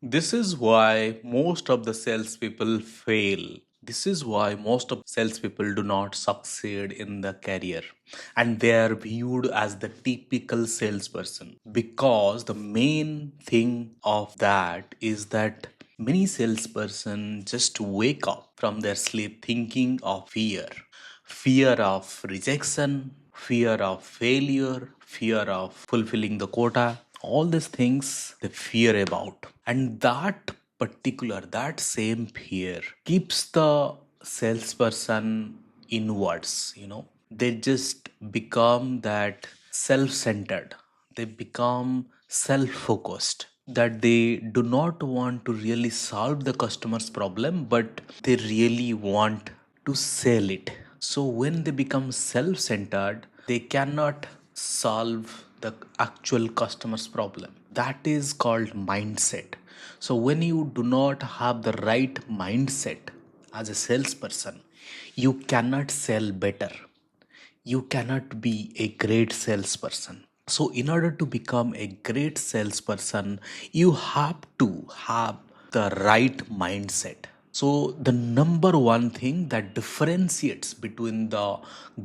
This is why most of the salespeople fail. This is why most of salespeople do not succeed in the career, and they are viewed as the typical salesperson. Because the main thing of that is that many salesperson just wake up from their sleep thinking of fear of rejection, fear of failure, fear of fulfilling the quota, all these things they fear about. And that same fear keeps the salesperson inwards. They just become that self centered, they become self focused, that they do not want to really solve the customer's problem, but they really want to sell it. So when they become self centered, they cannot solve the actual customer's problem. That is called mindset. So when you do not have the right mindset as a salesperson, you cannot sell better, you cannot be a great salesperson. So, in order to become a great salesperson, you have to have the right mindset. So, the number one thing that differentiates between the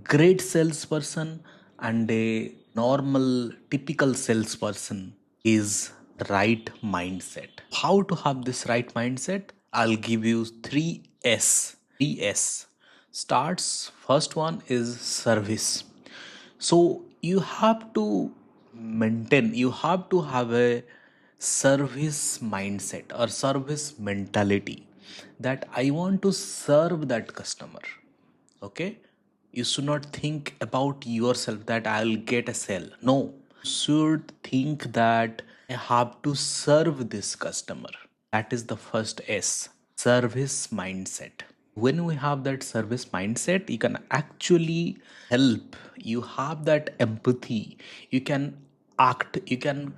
great salesperson and a normal, typical salesperson is right mindset. How to have this right mindset? I'll give you three S. Three S starts. First one is service. So you have to maintain, you have to have a service mindset or service mentality, that I want to serve that customer. Okay, you should not think about yourself that I'll get a sale. No, you should think that I have to serve this customer. That is the first S, service mindset. When we have that service mindset, you can actually help, you have that empathy, you can act, you can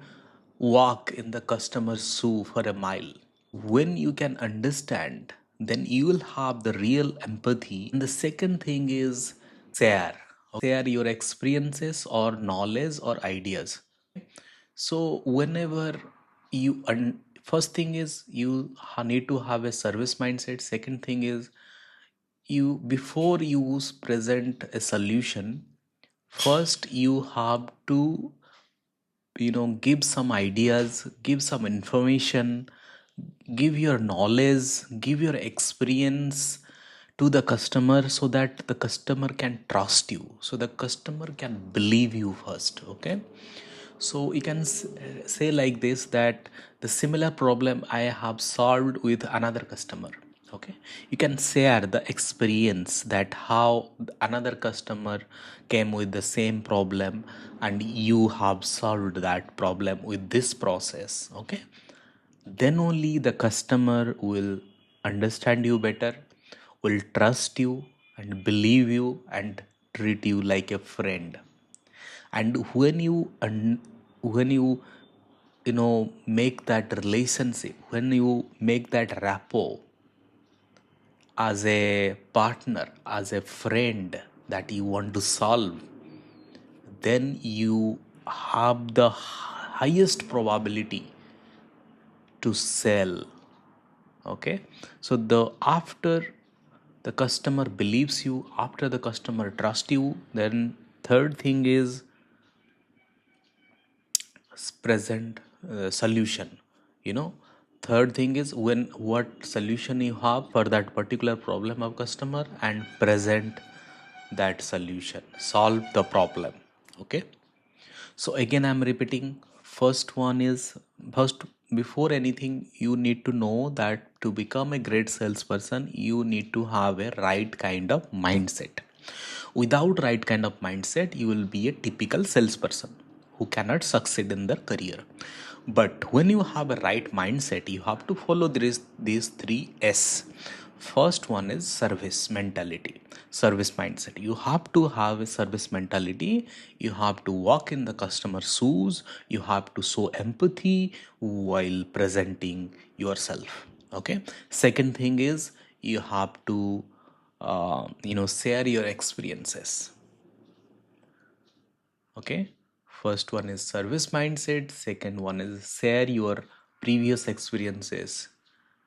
walk in the customer's shoe for a mile. When you can understand, then you will have the real empathy. And the second thing is share your experiences or knowledge or ideas. So whenever first thing is you need to have a service mindset. Second thing is, you before you present a solution, first you have to give some ideas, give some information, give your knowledge, give your experience to the customer, so that the customer can trust you, so the customer can believe you first. Okay, so you can say like this, that the similar problem I have solved with another customer. Okay, you can share the experience, that how another customer came with the same problem and you have solved that problem with this process. Okay, then only the customer will understand you better, will trust you and believe you and treat you like a friend. And when you make that relationship, when you make that rapport as a partner, as a friend that you want to solve, then you have the highest probability to sell. Okay, so the after the customer believes you, after the customer trusts you, then third thing is present solution. Third thing is, when what solution you have for that particular problem of customer, and present that solution, solve the problem. Okay, so again I'm repeating, first one is, first, before anything, you need to know that to become a great salesperson, you need to have a right kind of mindset. Without right kind of mindset, you will be a typical salesperson who cannot succeed in their career. But when you have a right mindset, you have to follow these three S. First one is service mentality, service mindset. You have to have a service mentality. You have to walk in the customer's shoes. You have to show empathy while presenting yourself. Okay. Second thing is, you have to share your experiences. Okay, first one is service mindset, second one is share your previous experiences.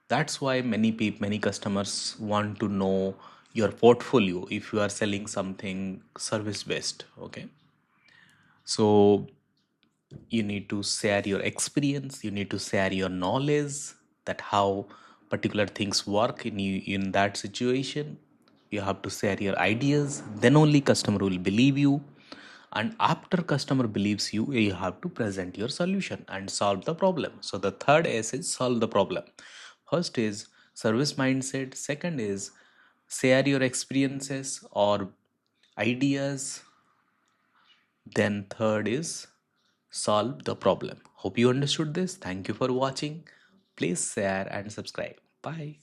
That's why many customers want to know your portfolio if you are selling something service based. Okay, so you need to share your experience, you need to share your knowledge, that how particular things work in that situation. You have to share your ideas, then only customer will believe you. And after customer believes you, you have to present your solution and solve the problem. So the third S is solve the problem. First is service mindset, second is share your experiences or ideas, then third is solve the problem. Hope you understood this. Thank you for watching. Please share and subscribe. Bye.